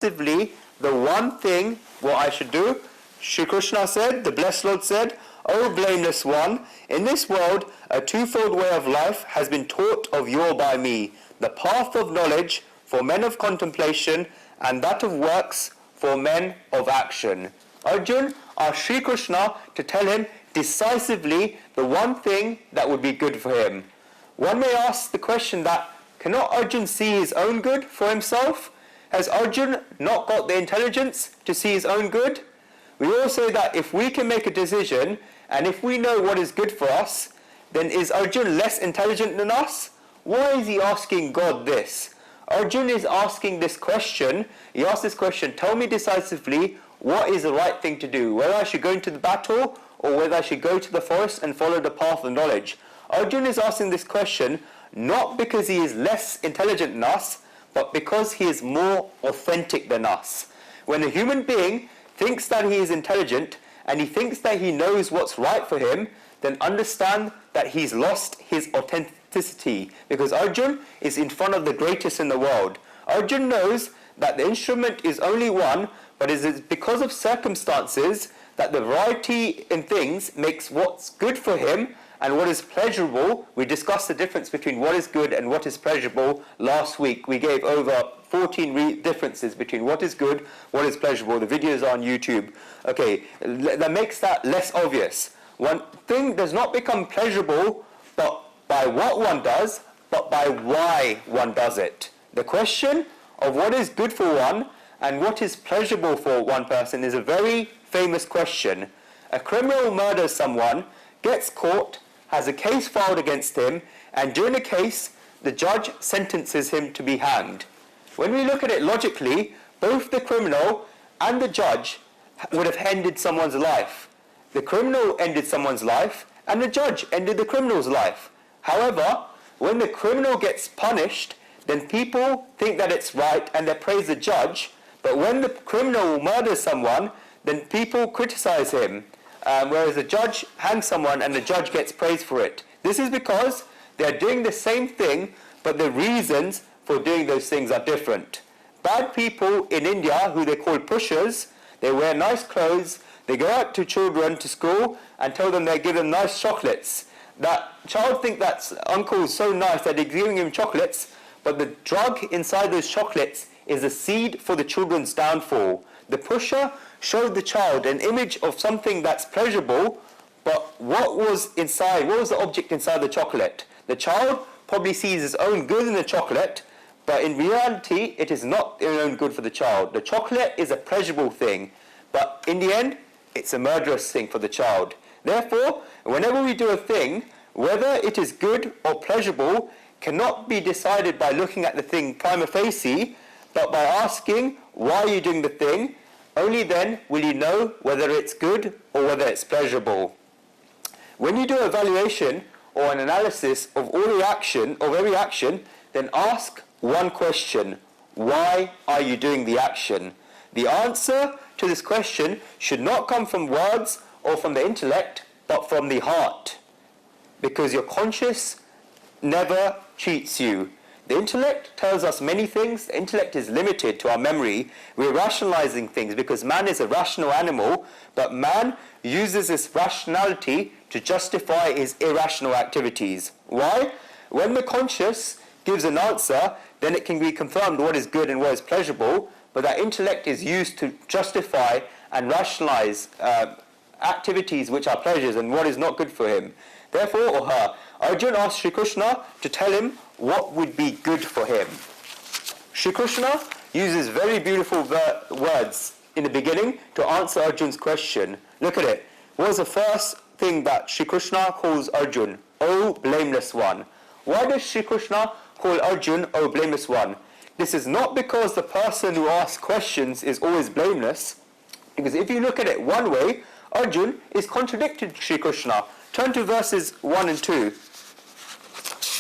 decisively the one thing what I should do. Shri Krishna said, the blessed Lord said, O blameless one, in this world a twofold way of life has been taught of yore by me, the path of knowledge for men of contemplation and that of works for men of action. Arjun asked Shri Krishna to tell him decisively the one thing that would be good for him. One may ask the question that, cannot Arjun see his own good for himself? Has Arjun not got the intelligence to see his own good? We all say that if we can make a decision and if we know what is good for us, then is Arjun less intelligent than us? Why is he asking God this? Arjun is asking this question. He asked this question, tell me decisively what is the right thing to do, whether I should go into the battle or whether I should go to the forest and follow the path of knowledge. Arjun is asking this question not because he is less intelligent than us, but because he is more authentic than us. When a human being thinks that he is intelligent and he thinks that he knows what's right for him, then understand that he's lost his authenticity, because Arjun is in front of the greatest in the world. Arjun knows that the instrument is only one, but it is because of circumstances that the variety in things makes what's good for him and what is pleasurable. We discussed the difference between what is good and what is pleasurable last week. We gave over 14 differences between what is good, what is pleasurable. The videos are on YouTube. Okay, that makes that less obvious. One thing does not become pleasurable but by what one does, but by why one does it. The question of what is good for one and what is pleasurable for one person is a very famous question. A criminal murders someone, gets caught, has a case filed against him, and during the case, the judge sentences him to be hanged. When we look at it logically, both the criminal and the judge would have ended someone's life. The criminal ended someone's life, and the judge ended the criminal's life. However, when the criminal gets punished, then people think that it's right and they praise the judge, but when the criminal murders someone, then people criticize him. Whereas the judge hangs someone and the judge gets praised for it. This is because they are doing the same thing, but the reasons for doing those things are different. Bad people in India, who they call pushers, they wear nice clothes, they go out to children to school and tell them they give them nice chocolates. That child thinks that uncle is so nice that they're giving him chocolates, but the drug inside those chocolates is a seed for the children's downfall. The pusher showed the child an image of something that's pleasurable, but what was inside, what was the object inside the chocolate? The child probably sees his own good in the chocolate, but in reality, it is not their own good for the child. The chocolate is a pleasurable thing, but in the end, it's a murderous thing for the child. Therefore, whenever we do a thing, whether it is good or pleasurable, cannot be decided by looking at the thing prima facie, but by asking, why are you doing the thing? Only then will you know whether it's good or whether it's pleasurable. When you do an evaluation or an analysis of every action, then ask one question: why are you doing the action? The answer to this question should not come from words or from the intellect, but from the heart, because your conscience never cheats you. The intellect tells us many things. The intellect is limited to our memory. We're rationalizing things because man is a rational animal, but man uses this rationality to justify his irrational activities. Why? When the conscious gives an answer, then it can be confirmed what is good and what is pleasurable, but that intellect is used to justify and rationalize activities which are pleasures and what is not good for him. Therefore, or her, Arjuna asked Sri Krishna to tell him what would be good for him. Sri Krishna uses very beautiful words in the beginning to answer Arjun's question. Look at it. What was the first thing that Sri Krishna calls Arjun? O blameless one. Why does Sri Krishna call Arjun O blameless one? This is not because the person who asks questions is always blameless, because if you look at it one way, Arjun is contradicting Sri Krishna. Turn to verses 1 and 2.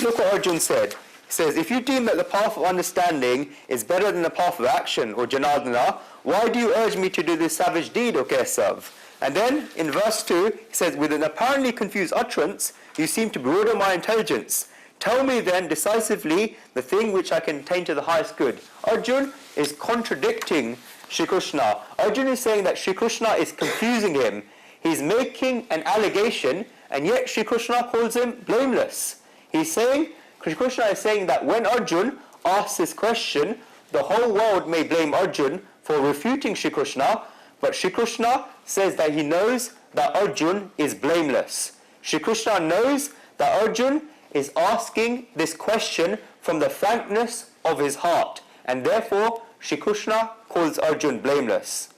Look what Arjun said. He says, if you deem that the path of understanding is better than the path of action, or Janardana, why do you urge me to do this savage deed, O Kesav? And then in verse 2, he says, with an apparently confused utterance, you seem to bewilder my intelligence. Tell me then decisively the thing which I can attain to the highest good. Arjun is contradicting Shri Krishna. Arjun is saying that Shri Krishna is confusing him. He's making an allegation, and yet Shri Krishna calls him blameless. Shri Krishna is saying that when Arjun asks this question, the whole world may blame Arjun for refuting Shri Krishna, but Shri Krishna says that he knows that Arjun is blameless. Shri Krishna knows that Arjun is asking this question from the frankness of his heart, and therefore Shri Krishna calls Arjun blameless.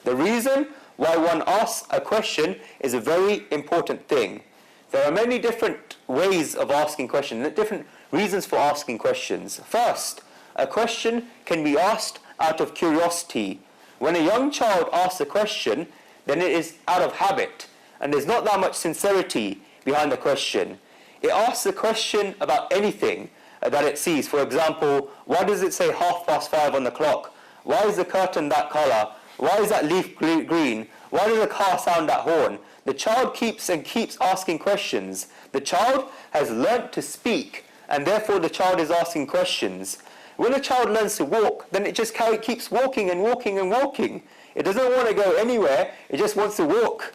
The reason why one asks a question is a very important thing. There are many different ways of asking questions, different reasons for asking questions. First, a question can be asked out of curiosity. When a young child asks a question, then it is out of habit, and there's not that much sincerity behind the question. It asks a question about anything that it sees. For example, why does it say 5:30 on the clock? Why is the curtain that color? Why is that leaf green? Why does the car sound that horn? The child keeps asking questions. The child has learnt to speak, and therefore the child is asking questions. When a child learns to walk, then it just keeps walking and walking and walking. It doesn't want to go anywhere, it just wants to walk.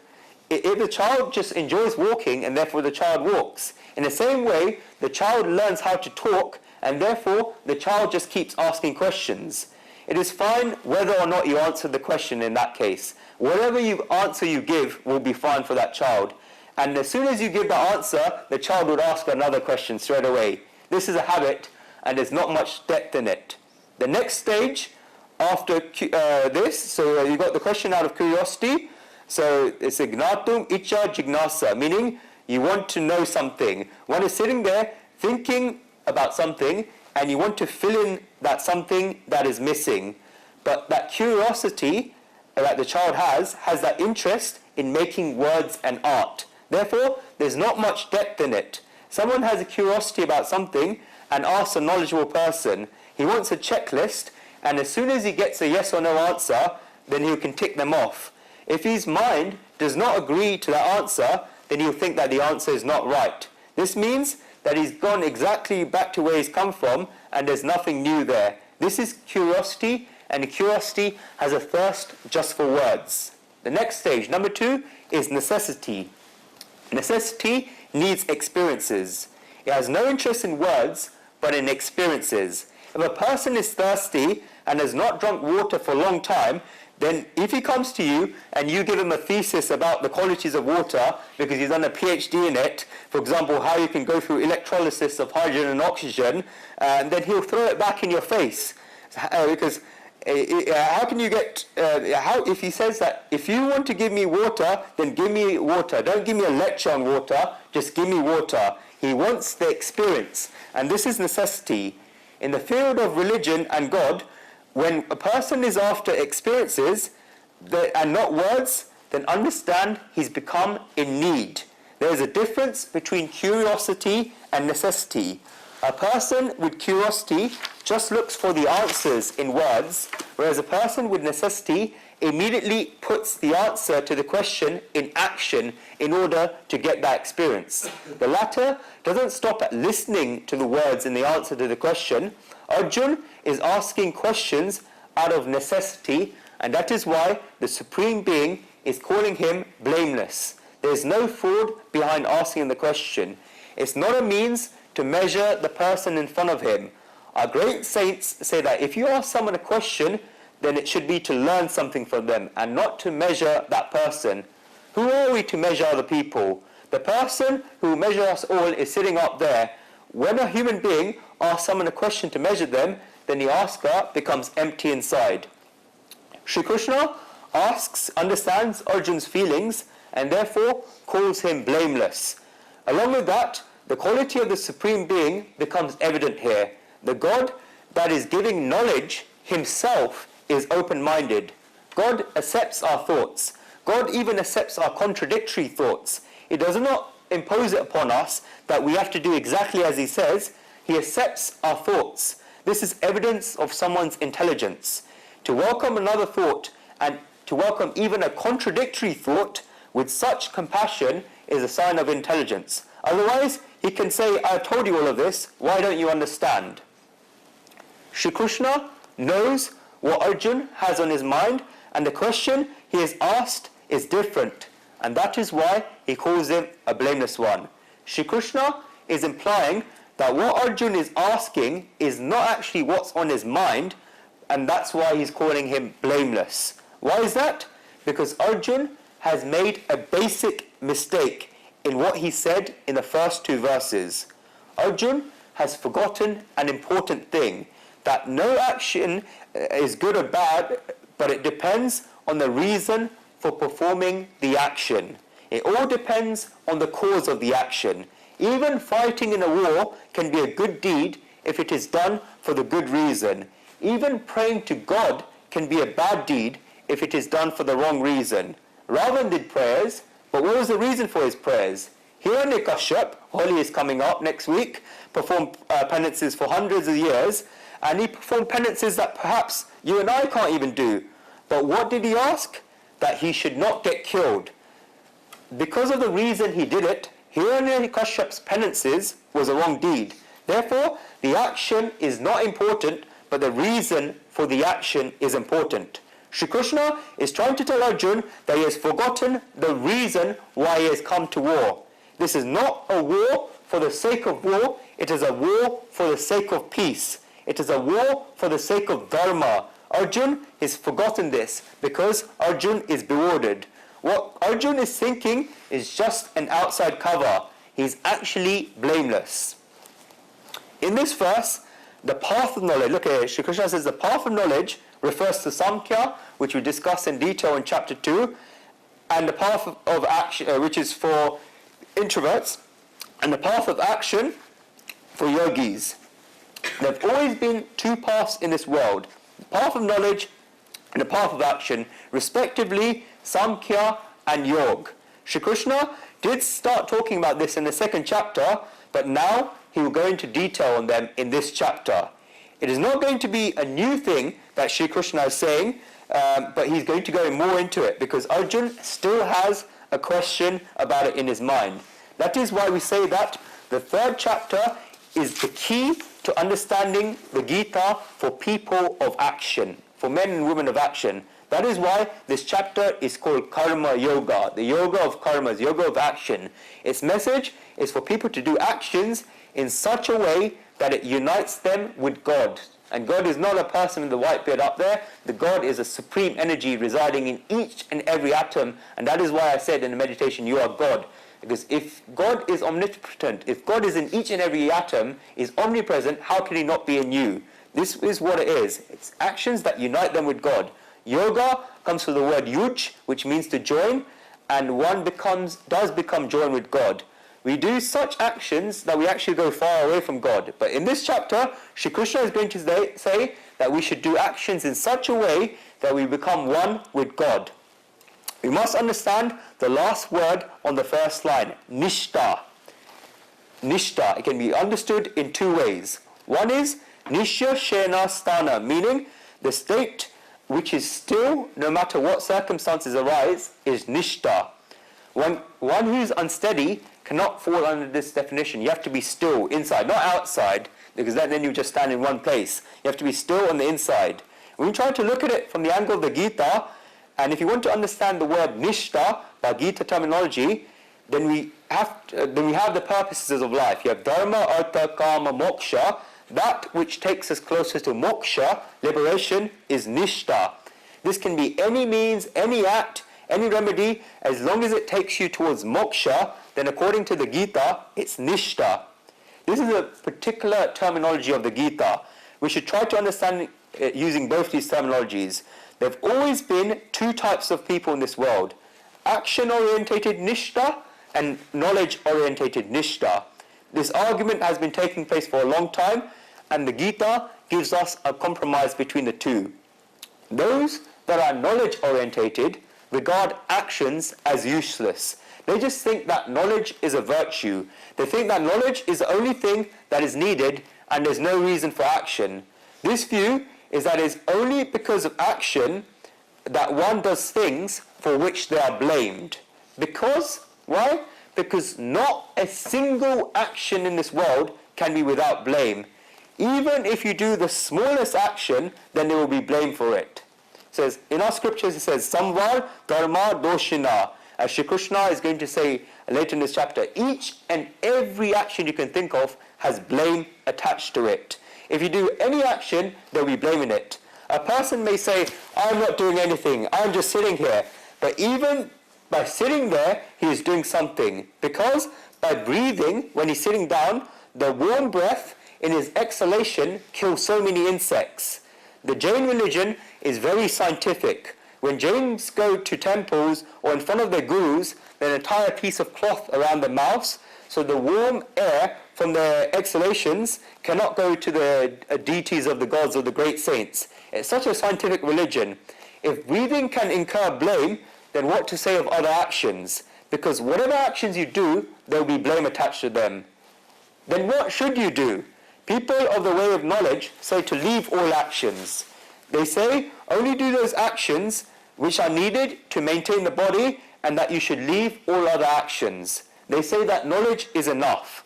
The child just enjoys walking, and therefore the child walks. In the same way, the child learns how to talk, and therefore the child just keeps asking questions. It is fine whether or not you answer the question in that case. Whatever answer you give will be fine for that child. And as soon as you give the answer, the child would ask another question straight away. This is a habit, and there's not much depth in it. The next stage after this, so you got the question out of curiosity. So it's ignatum icha jignasa, meaning you want to know something. One is sitting there thinking about something, and you want to fill in that something that is missing. But that curiosity that the child has that interest in making words and art. Therefore, there's not much depth in it. Someone has a curiosity about something and asks a knowledgeable person. He wants a checklist, and as soon as he gets a yes or no answer, then he can tick them off. If his mind does not agree to that answer, then he'll think that the answer is not right. This means that he's gone exactly back to where he's come from, and there's nothing new there. This is curiosity, and curiosity has a thirst just for words. The next stage, number 2, is necessity. Necessity needs experiences. It has no interest in words, but in experiences. If a person is thirsty and has not drunk water for a long time, then if he comes to you and you give him a thesis about the qualities of water because he's done a PhD in it, for example, how you can go through electrolysis of hydrogen and oxygen, and then he'll throw it back in your face. Because how can you get, if he says that, if you want to give me water, then give me water. Don't give me a lecture on water, just give me water. He wants the experience, and this is necessity. In the field of religion and God, when a person is after experiences and not words, then understand he's become in need. There is a difference between curiosity and necessity. A person with curiosity just looks for the answers in words, whereas a person with necessity immediately puts the answer to the question in action in order to get that experience. The latter doesn't stop at listening to the words in the answer to the question. Arjun is asking questions out of necessity, and that is why the Supreme Being is calling him blameless. There is no fraud behind asking the question. It's not a means to measure the person in front of him. Our great saints say that if you ask someone a question, then it should be to learn something from them and not to measure that person. Who are we to measure other people? The person who measures us all is sitting up there. When a human being asks someone a question to measure them, then the asker becomes empty inside. Shri Krishna understands Arjun's feelings, and therefore calls him blameless. Along with that, the quality of the Supreme Being becomes evident here. The God that is giving knowledge himself is open-minded. God accepts our thoughts. God even accepts our contradictory thoughts. He does not impose it upon us that we have to do exactly as he says. He accepts our thoughts. This is evidence of someone's intelligence. To welcome another thought and to welcome even a contradictory thought with such compassion is a sign of intelligence. Otherwise, he can say, I've told you all of this, why don't you understand? Shri Krishna knows what Arjun has on his mind, and the question he has asked is different, and that is why he calls him a blameless one. Shri Krishna is implying that what Arjun is asking is not actually what's on his mind, and that's why he's calling him blameless. Why is that? Because Arjun has made a basic mistake in what he said in the first two verses. Arjun has forgotten an important thing, that no action is good or bad, but it depends on the reason for performing the action. It all depends on the cause of the action. Even fighting in a war can be a good deed if it is done for the good reason. Even praying to God can be a bad deed if it is done for the wrong reason. Ravan did prayers, but what was the reason for his prayers? Hiranyakashipu, Holi is coming up next week, performed penances for hundreds of years, and he performed penances that perhaps you and I can't even do. But what did he ask? That he should not get killed. Because of the reason he did it, Hiranyakashipu's penances was a wrong deed. Therefore, the action is not important, but the reason for the action is important. Shri Krishna is trying to tell Arjun that he has forgotten the reason why he has come to war. This is not a war for the sake of war, it is a war for the sake of peace. It is a war for the sake of dharma. Arjun has forgotten this because Arjun is bewildered. What Arjun is thinking is just an outside cover. He's actually blameless. In this verse, the path of knowledge, look at it, Shri Krishna says the path of knowledge refers to Samkhya, which we discussed in detail in chapter 2, and the path of action, which is for introverts, and the path of action for yogis. There have always been two paths in this world, the path of knowledge and the path of action, respectively Samkhya and Yog. Shri Krishna did start talking about this in the second chapter, but now he will go into detail on them in this chapter. It is not going to be a new thing that Shri Krishna is saying, but he's going to go more into it because Arjun still has a question about it in his mind. That is why we say that the third chapter is the key to understanding the Gita for people of action, for men and women of action. That is why this chapter is called Karma Yoga, the yoga of karmas, yoga of action. Its message is for people to do actions in such a way that it unites them with God. And God is not a person with the white beard up there. The God is a supreme energy residing in each and every atom. And that is why I said in the meditation, you are God. Because if God is omnipotent, if God is in each and every atom, is omnipresent, how can he not be in you? This is what it is. It's actions that unite them with God. Yoga comes from the word yuj, which means to join, and one does become joined with God. We do such actions that we actually go far away from God. But in this chapter, Shri Krishna is going to say that we should do actions in such a way that we become one with God. We must understand the last word on the first line, nishta. Nishta, it can be understood in two ways. One is nishya shena sthana, meaning the state which is still, no matter what circumstances arise, is nishta. One who is unsteady cannot fall under this definition. You have to be still inside, not outside, because then you just stand in one place. You have to be still on the inside. When you try to look at it from the angle of the Gita, and if you want to understand the word nishta by Gita terminology, then we have the purposes of life. You have dharma, artha, kama, moksha. That which takes us closer to moksha, liberation, is nishta. This can be any means, any act, any remedy, as long as it takes you towards moksha, then according to the Gita, it's nishta. This is a particular terminology of the Gita. We should try to understand it using both these terminologies. There have always been two types of people in this world. Action-orientated nishta and knowledge-orientated nishta. This argument has been taking place for a long time, and the Gita gives us a compromise between the two. Those that are knowledge-orientated regard actions as useless. They just think that knowledge is a virtue. They think that knowledge is the only thing that is needed and there's no reason for action. This view is that it's only because of action that one does things for which they are blamed. Because, why? because not a single action in this world can be without blame. Even if you do the smallest action, then there will be blame for it. It says, in our scriptures it says, Samvar Dharma Doshina. As Shri Krishna is going to say later in this chapter, each and every action you can think of has blame attached to it. If you do any action, there will be blame in it. A person may say, I'm not doing anything, I'm just sitting here. But even by sitting there, he is doing something. Because by breathing, when he's sitting down, the warm breath in his exhalation kills so many insects. The Jain religion is very scientific. When Jains go to temples or in front of their gurus, they entire piece of cloth around their mouths, so the warm air from their exhalations cannot go to the deities of the gods or the great saints. It's such a scientific religion. If breathing can incur blame, then what to say of other actions? Because whatever actions you do, there will be blame attached to them. Then what should you do? People of the way of knowledge say to leave all actions. They say only do those actions which are needed to maintain the body, and that you should leave all other actions. They say that knowledge is enough.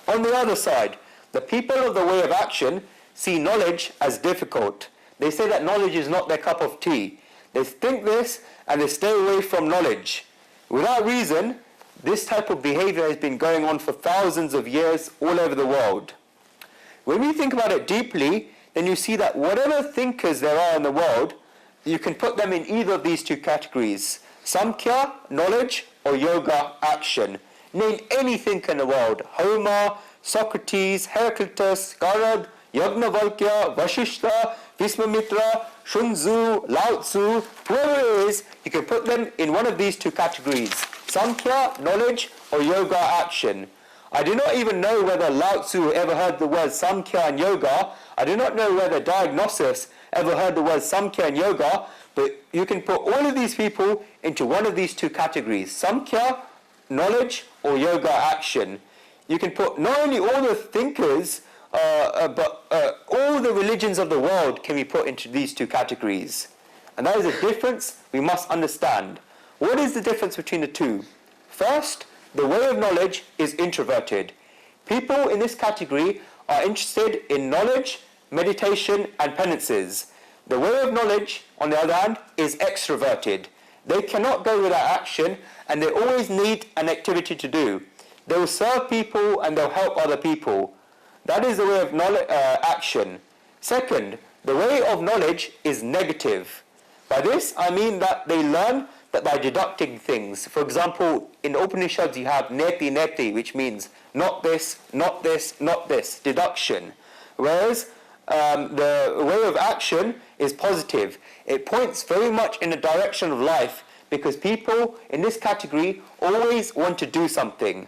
On the other side, the people of the way of action see knowledge as difficult. They say that knowledge is not their cup of tea. They think this and they stay away from knowledge. Without reason, this type of behavior has been going on for thousands of years all over the world. When we think about it deeply, then you see that whatever thinkers there are in the world, you can put them in either of these two categories. Samkhya, knowledge, or yoga, action. Name any thinker in the world. Homer, Socrates, Heraclitus, Garag, Yagnavalkya, Vashishta, Viswamitra, Shunzu, Lao Tzu, whoever it is, you can put them in one of these two categories. Samkhya, knowledge, or yoga, action. I do not even know whether Lao Tzu ever heard the words Samkhya and yoga. I do not know whether Diagnosis ever heard the words Samkhya and yoga, but you can put all of these people into one of these two categories. Samkhya, knowledge, or yoga, action. You can put not only all the thinkers, but all the religions of the world can be put into these two categories. And that is a difference we must understand. What is the difference between the two? First, the way of knowledge is introverted. People in this category are interested in knowledge, meditation, and penances. The way of knowledge, on the other hand, is extroverted. They cannot go without action, and they always need an activity to do. They will serve people and they'll help other people. That is the way of action. Second, the way of knowledge is negative. By this, I mean that they learn that by deducting things. For example, in Upanishads you have neti neti, which means not this, not this, not this, deduction. Whereas the way of action is positive. It points very much in the direction of life, because people in this category always want to do something.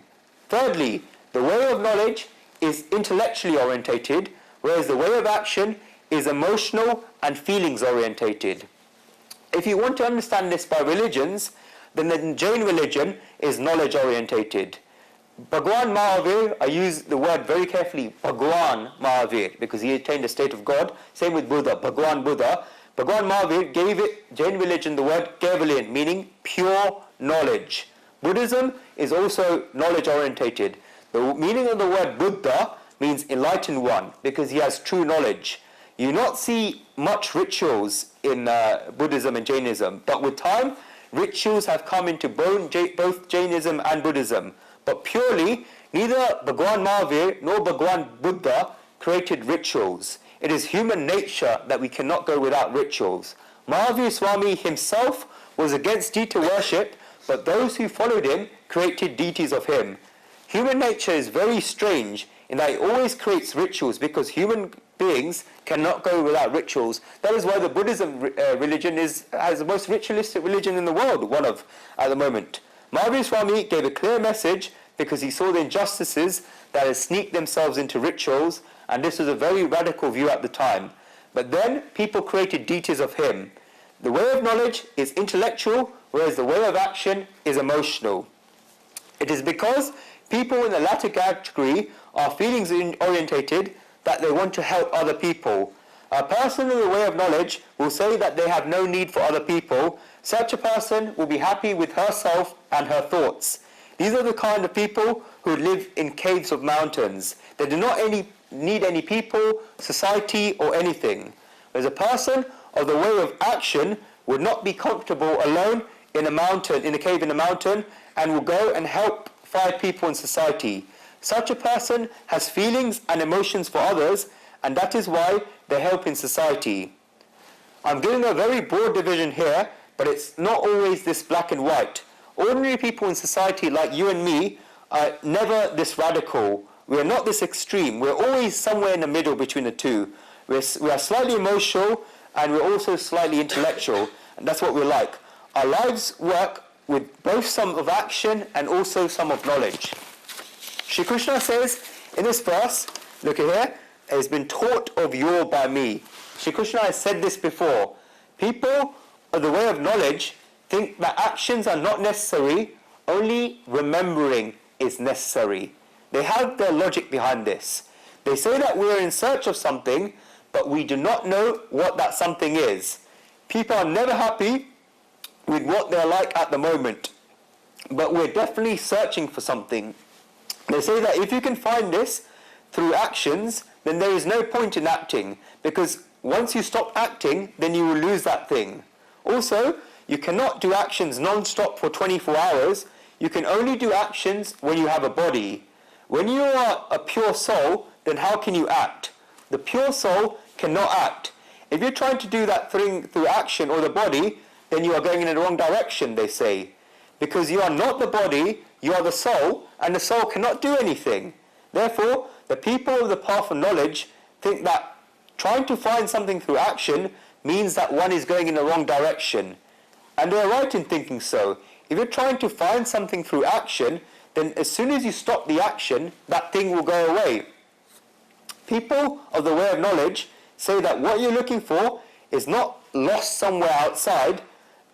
Thirdly, the way of knowledge is intellectually orientated, whereas the way of action is emotional and feelings orientated. If you want to understand this by religions, then the Jain religion is knowledge orientated. Bhagwan Mahavir, I use the word very carefully, Bhagwan Mahavir, because he attained the state of God. Same with Buddha, Bhagwan Buddha. Bhagwan Mahavir gave it, Jain religion, the word Kevalin, meaning pure knowledge. Buddhism is also knowledge orientated. The meaning of the word Buddha means enlightened one, because he has true knowledge. You not see much rituals in Buddhism and Jainism, but with time, rituals have come into both Jainism and Buddhism. But purely, neither Bhagwan Mahavir nor Bhagwan Buddha created rituals. It is human nature that we cannot go without rituals. Mahavir Swami himself was against deity worship, but those who followed him created deities of him. Human nature is very strange in that it always creates rituals, because human beings cannot go without rituals. That is why the Buddhism religion has the most ritualistic religion in the world, one of at the moment. Mahavir Swami gave a clear message because he saw the injustices that had sneaked themselves into rituals, and this was a very radical view at the time. But then people created deities of him. The way of knowledge is intellectual, whereas the way of action is emotional. It is because people in the latter category are feelings orientated that they want to help other people. A person in the way of knowledge will say that they have no need for other people. Such a person will be happy with herself and her thoughts. These are the kind of people who live in caves of mountains. They do not need any people, society, or anything. Whereas a person of the way of action would not be comfortable alone in a mountain, in a cave in a mountain, and will go and help 5 people in society. Such a person has feelings and emotions for others, and that is why they help in society. I'm giving a very broad division here, but it's not always this black and white. Ordinary people in society like you and me are never this radical. We are not this extreme. We're always somewhere in the middle between the two. We are slightly emotional, and we're also slightly intellectual, and that's what we're like. Our lives work with both some of action and also some of knowledge. Shri Krishna says in this verse, look at here, it has been taught of yore by me. Shri Krishna has said this before. People of the way of knowledge think that actions are not necessary, only remembering is necessary. They have their logic behind this. They say that we are in search of something, but we do not know what that something is. People are never happy with what they're like at the moment, but we're definitely searching for something. They say that if you can find this through actions, then there is no point in acting, because once you stop acting, then you will lose that thing. Also, you cannot do actions non-stop for 24 hours. You can only do actions when you have a body. When you are a pure soul, then how can you act? The pure soul cannot act. If you're trying to do that thing through action or the body, then you are going in the wrong direction, they say. Because you are not the body, you are the soul, and the soul cannot do anything. Therefore, the people of the path of knowledge think that trying to find something through action means that one is going in the wrong direction. And they are right in thinking so. If you're trying to find something through action, then as soon as you stop the action, that thing will go away. People of the way of knowledge say that what you're looking for is not lost somewhere outside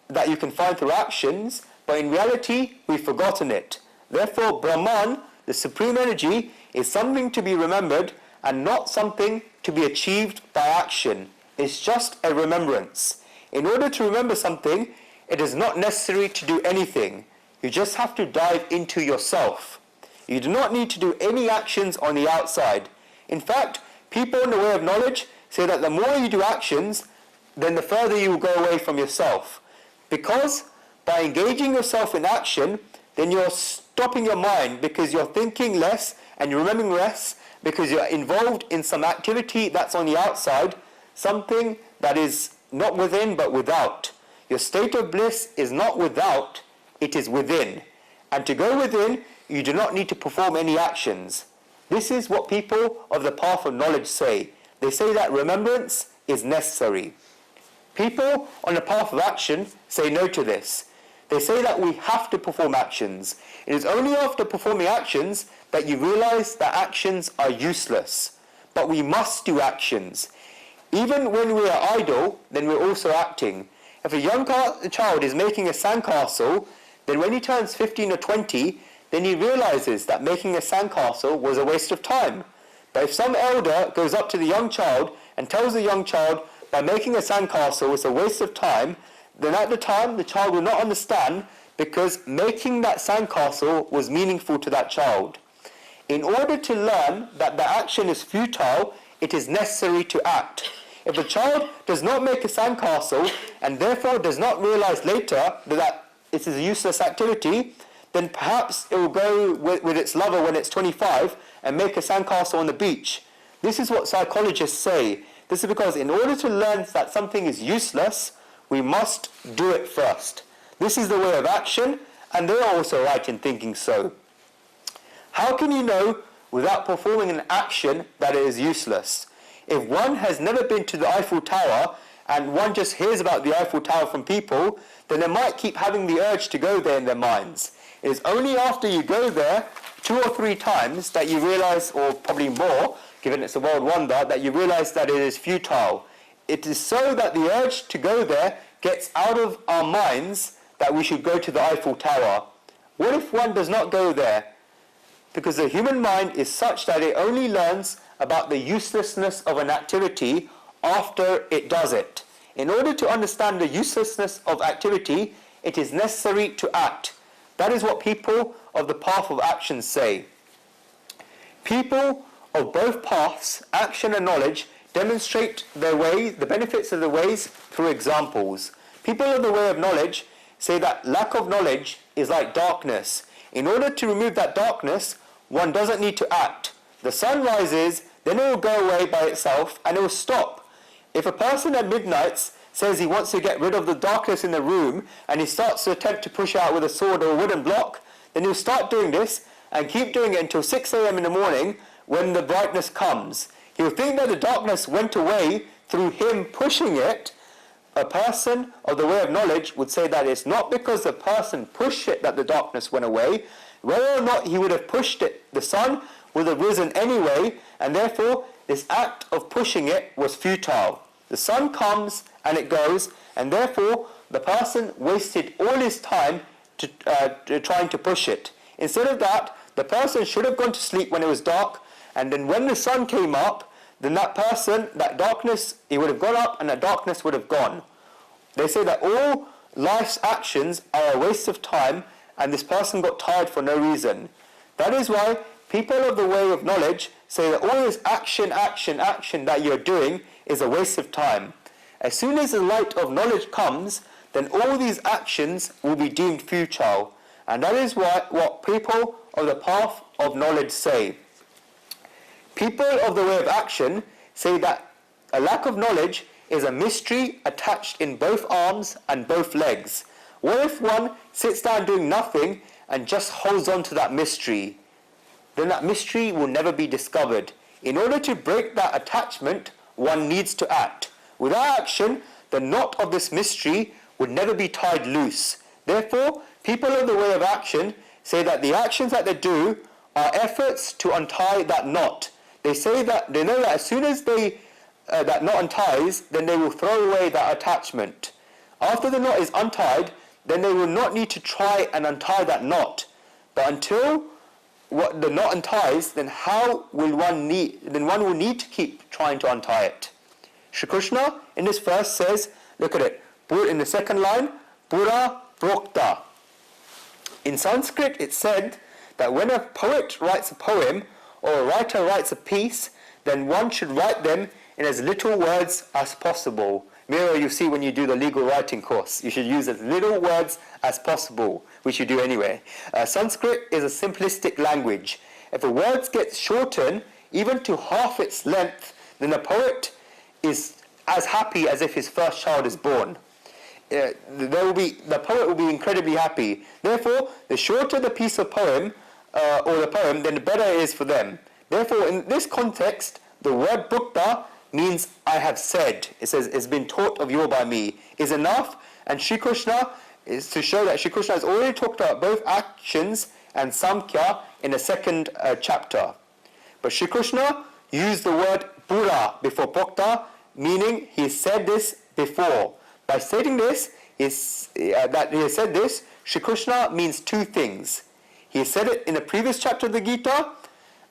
that you can find through actions, but in reality, we've forgotten it. Therefore, Brahman, the supreme energy, is something to be remembered and not something to be achieved by action. It's just a remembrance. In order to remember something, it is not necessary to do anything. You just have to dive into yourself. You do not need to do any actions on the outside. In fact, people in the way of knowledge say that the more you do actions, then the further you will go away from yourself. Because by engaging yourself in action, then you're stopping your mind, because you're thinking less and you're remembering less, because you're involved in some activity that's on the outside, something that is not within but without. Your state of bliss is not without, it is within. And to go within, you do not need to perform any actions. This is what people of the path of knowledge say. They say that remembrance is necessary. People on the path of action say no to this. They say that we have to perform actions. It is only after performing actions that you realize that actions are useless. But we must do actions. Even when we are idle, then we're also acting. If a young child is making a sandcastle, then when he turns 15 or 20, then he realizes that making a sandcastle was a waste of time. But if some elder goes up to the young child and tells the young child that making a sandcastle is a waste of time, then at the time the child will not understand, because making that sandcastle was meaningful to that child. In order to learn that the action is futile, it is necessary to act. If a child does not make a sandcastle and therefore does not realize later that it is a useless activity, then perhaps it will go with its lover when it's 25 and make a sandcastle on the beach. This is what psychologists say. This is because in order to learn that something is useless, we must do it first. This is the way of action, and they are also right in thinking so. How can you know without performing an action that it is useless? If one has never been to the Eiffel Tower and one just hears about the Eiffel Tower from people, then they might keep having the urge to go there in their minds. It is only after you go there 2 or 3 times that you realize, or probably more, given it's a world wonder, that you realize that it is futile. It is so that the urge to go there gets out of our minds that we should go to the Eiffel Tower. What if one does not go there? Because the human mind is such that it only learns about the uselessness of an activity after it does it. In order to understand the uselessness of activity, it is necessary to act. That is what people of the path of action say. People of both paths, action and knowledge, demonstrate their way, the benefits of the ways through examples. People of the way of knowledge say that lack of knowledge is like darkness. In order to remove that darkness, one doesn't need to act. The sun rises, then it will go away by itself and it will stop. If a person at midnight says he wants to get rid of the darkness in the room and he starts to attempt to push out with a sword or a wooden block, then he'll start doing this and keep doing it until 6 a.m. in the morning when the brightness comes. He'll think that the darkness went away through him pushing it. A person of the way of knowledge would say that it's not because the person pushed it that the darkness went away. Whether or not he would have pushed it, the sun would have risen anyway, and therefore this act of pushing it was futile. The sun comes and it goes, and therefore the person wasted all his time to trying to push it. Instead of that, the person should have gone to sleep when it was dark, and then when the sun came up, then that person, that darkness, he would have gone up and that darkness would have gone. They say that all life's actions are a waste of time, and this person got tired for no reason. That is why people of the way of knowledge say that all this action that you're doing is a waste of time. As soon as the light of knowledge comes, then all these actions will be deemed futile. And that is what people of the path of knowledge say. People of the way of action say that a lack of knowledge is a mystery attached in both arms and both legs. What if one sits down doing nothing and just holds on to that mystery? Then that mystery will never be discovered. In order to break that attachment, one needs to act. Without action, the knot of this mystery would never be tied loose. Therefore, people of the way of action say that the actions that they do are efforts to untie that knot. They say that they know that as soon as that knot unties, then they will throw away that attachment. After the knot is untied, then they will not need to try and untie that knot. But until the knot unties, then one will need to keep trying to untie it. Shri Krishna in this verse says, look at it, in the second line, Pura Prokta. In Sanskrit it said that when a poet writes a poem or a writer writes a piece, then one should write them in as little words as possible. Mira, you see when you do the legal writing course, you should use as little words as possible, which you do anyway. Sanskrit is a simplistic language. If the words get shortened even to half its length, then the poet is as happy as if his first child is born. The poet will be incredibly happy. Therefore, the shorter the piece of poem or the poem, then the better it is for them. Therefore, in this context, the word bhukta means I have said. It says it's been taught of you by me is enough, and Shri Krishna is to show that Shri Krishna has already talked about both actions and samkhya in the second chapter. But Shri Krishna used the word pura before bhukta, meaning he said this before. By stating this, that he has said this, Shri Krishna means two things. He has said it in the previous chapter of the Gita,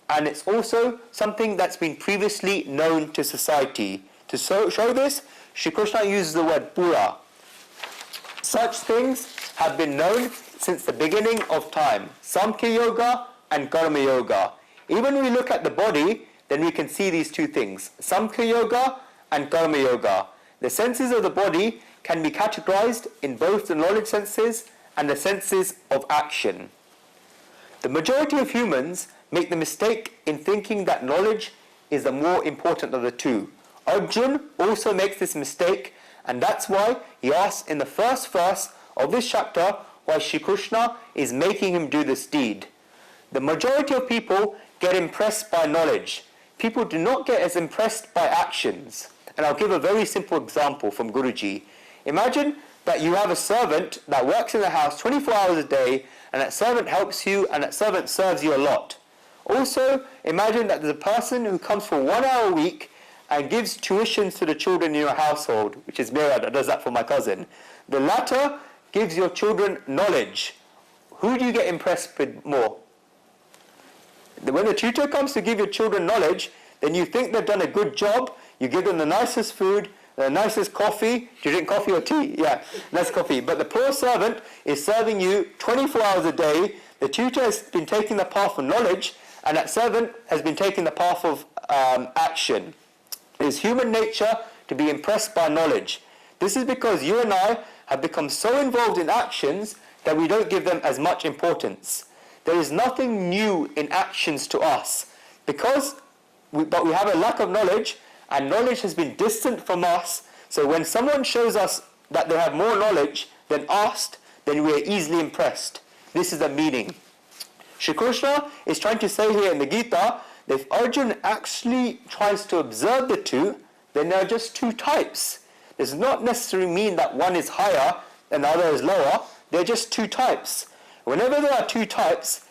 and it's also something that's been previously known to society. To show this, Shri Krishna uses the word pura. Such things have been known since the beginning of time. Samkhya Yoga and Karma Yoga. Even when we look at the body, then we can see these two things. Samkhya Yoga and Karma Yoga. The senses of the body can be categorized in both the knowledge senses and the senses of action. The majority of humans make the mistake in thinking that knowledge is the more important of the two. Arjun also makes this mistake, and that's why he asks in the first verse of this chapter why Shri Krishna is making him do this deed. The majority of people get impressed by knowledge. People do not get as impressed by actions. And I'll give a very simple example from Guruji. Imagine that you have a servant that works in the house 24 hours a day, and that servant helps you, and that servant serves you a lot. Also, imagine that there's a person who comes for 1 hour a week and gives tuitions to the children in your household, which is Mira that does that for my cousin. The latter gives your children knowledge. Who do you get impressed with more? When the tutor comes to give your children knowledge, then you think they've done a good job, you give them the nicest food, the nicest coffee. Do you drink coffee or tea? Yeah, nice coffee. But the poor servant is serving you 24 hours a day, the tutor has been taking the path of knowledge, and that servant has been taking the path of action. It is human nature to be impressed by knowledge. This is because you and I have become so involved in actions that we don't give them as much importance. There is nothing new in actions to us, but we have a lack of knowledge, and knowledge has been distant from us. So when someone shows us that they have more knowledge than us, then we are easily impressed. This is the meaning. Shri Krishna is trying to say here in the Gita that if Arjuna actually tries to observe the two, then there are just two types. It does not necessarily mean that one is higher and the other is lower. They're just two types. Whenever there are two types,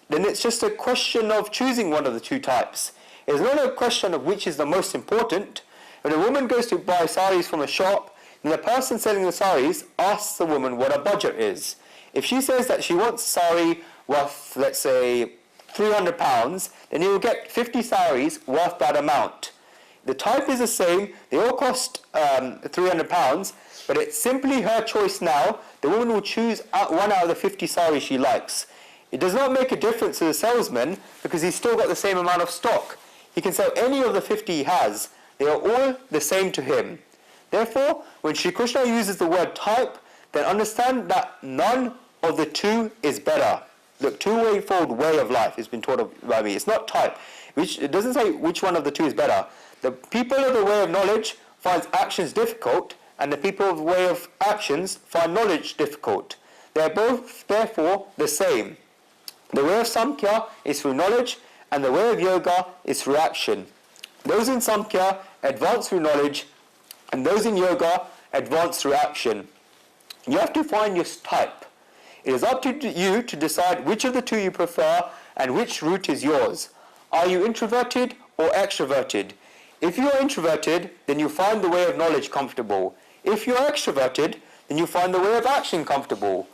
then it's just a question of choosing one of the two types. It's not a question of which is the most important. When a woman goes to buy saris from a shop, then the person selling the saris asks the woman what her budget is. If she says that she wants a sari worth, let's say, £300, then you will get 50 saris worth that amount. The type is the same, they all cost £300, but it's simply her choice now. The woman will choose one out of the 50 saris she likes. It does not make a difference to the salesman because he's still got the same amount of stock. He can sell any of the 50 he has. They are all the same to him. Therefore, when Shri Krishna uses the word type, then understand that none of the two is better. The two-way-fold way of life has been taught by me. It's not type. It doesn't say which one of the two is better. The people of the way of knowledge finds actions difficult, and the people of the way of actions find knowledge difficult. They are both, therefore, the same. The way of Samkhya is through knowledge, and the way of yoga is through action. Those in Samkhya advance through knowledge, and those in yoga advance through action. You have to find your type. It is up to you to decide which of the two you prefer and which route is yours. Are you introverted or extroverted? If you are introverted, then you find the way of knowledge comfortable. If you are extroverted, then you find the way of action comfortable.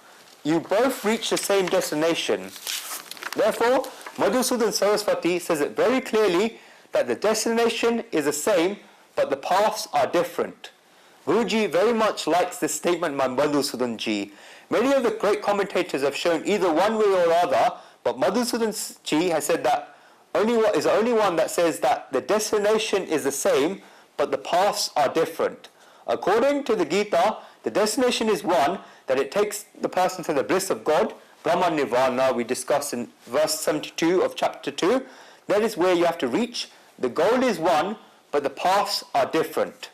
You both reach the same destination. Therefore, Madhusudan Saraswati says it very clearly that the destination is the same, but the paths are different. Guruji very much likes this statement by Madhusudan ji. Many of the great commentators have shown either one way or other, but Madhusudan ji has said that is the only one that says that the destination is the same, but the paths are different. According to the Gita, the destination is one, that it takes the person to the bliss of God, Brahman Nirvana, we discussed in verse 72 of chapter 2. That is where you have to reach. The goal is one, but the paths are different.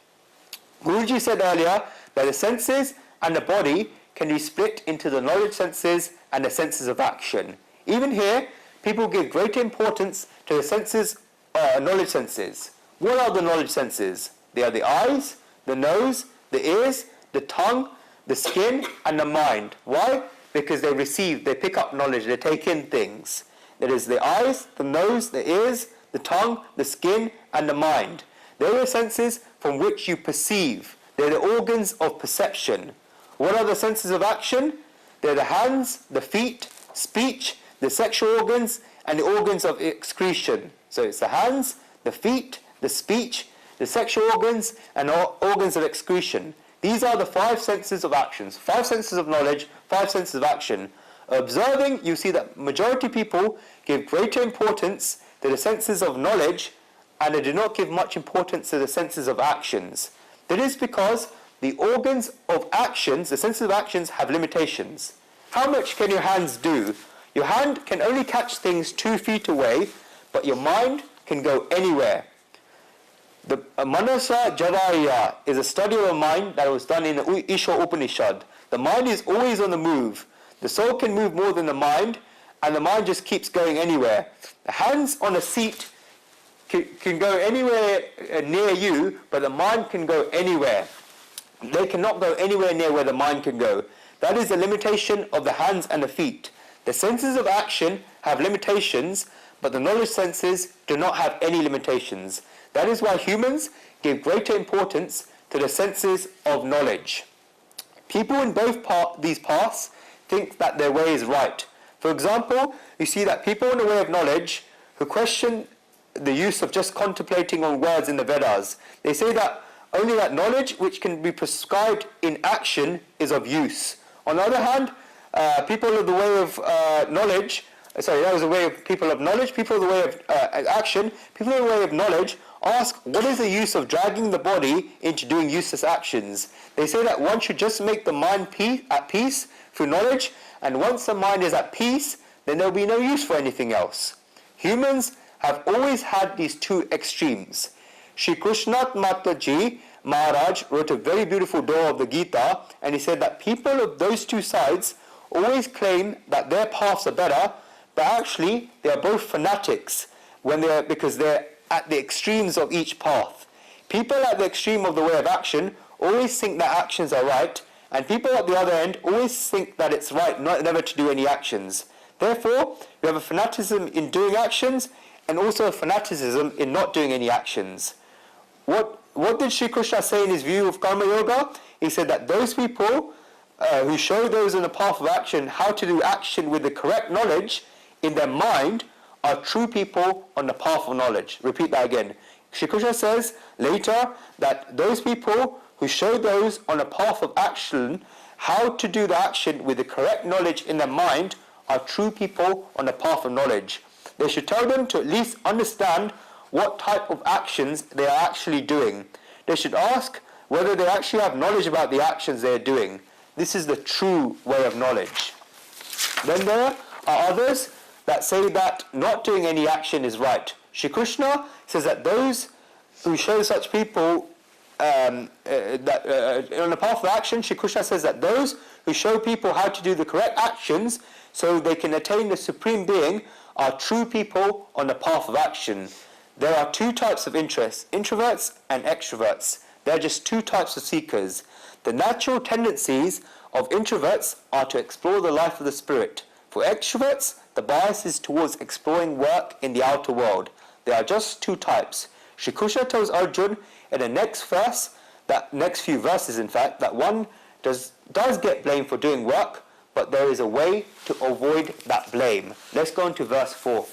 Guruji said earlier that the senses and the body can be split into the knowledge senses and the senses of action. Even here, people give great importance to the senses, knowledge senses. What are the knowledge senses? They are the eyes, the nose, the ears, the tongue, the skin, and the mind. Why? Because they pick up knowledge, they take in things. That is the eyes, the nose, the ears, the tongue, the skin, and the mind. They are the senses from which you perceive. They're the organs of perception. What are the senses of action? They're the hands, the feet, speech, the sexual organs, and the organs of excretion. So it's the hands, the feet, the speech, the sexual organs, and organs of excretion. These are the five senses of actions, 5 senses of knowledge, 5 senses of action. Observing, you see that majority people give greater importance to the senses of knowledge, and they do not give much importance to the senses of actions. That is because the organs of actions, the senses of actions, have limitations. How much can your hands do? Your hand can only catch things 2 feet away, but your mind can go anywhere. The Manasa Jaraya is a study of a mind that was done in the Isha Upanishad. The mind is always on the move. The soul can move more than the mind, and the mind just keeps going anywhere. The hands on a seat can go anywhere near you, but the mind can go anywhere. They cannot go anywhere near where the mind can go. That is the limitation of the hands and the feet. The senses of action have limitations, but the knowledge senses do not have any limitations. That is why humans give greater importance to the senses of knowledge. People in both these paths think that their way is right. For example, you see that people in the way of knowledge who question the use of just contemplating on words in the Vedas, they say that only that knowledge which can be prescribed in action is of use. On the other hand, people of the way of knowledge, that was the way of people of knowledge, people of the way of action, people of the way of knowledge ask, what is the use of dragging the body into doing useless actions? They say that one should just make the mind at peace through knowledge, and once the mind is at peace, then there will be no use for anything else. Humans have always had these two extremes. Shri Krishna Mataji Maharaj wrote a very beautiful Dua of the Gita, and he said that people of those two sides always claim that their paths are better, but actually they are both fanatics because they're at the extremes of each path. People at the extreme of the way of action always think that actions are right, and people at the other end always think that it's right never to do any actions. Therefore, we have a fanaticism in doing actions and also a fanaticism in not doing any actions. What did Sri Krishna say in his view of Karma Yoga? He said that those people who show those in the path of action how to do action with the correct knowledge in their mind are true people on the path of knowledge. Repeat that again. Shri Krishna says later that those people who show those on a path of action how to do the action with the correct knowledge in their mind are true people on the path of knowledge. They should tell them to at least understand what type of actions they are actually doing. They should ask whether they actually have knowledge about the actions they are doing. This is the true way of knowledge. Then there are others that say that not doing any action is right. Shri Krishna says that those who show such people on the path of action, Shri Krishna says that those who show people how to do the correct actions so they can attain the Supreme Being are true people on the path of action. There are two types of interests, introverts and extroverts. They are just two types of seekers. The natural tendencies of introverts are to explore the life of the spirit. For extroverts, the bias is towards exploring work in the outer world. There are just two types. Shri Krishna tells Arjuna in the next few verses in fact, that one does get blamed for doing work, but there is a way to avoid that blame. Let's go on to verse 4.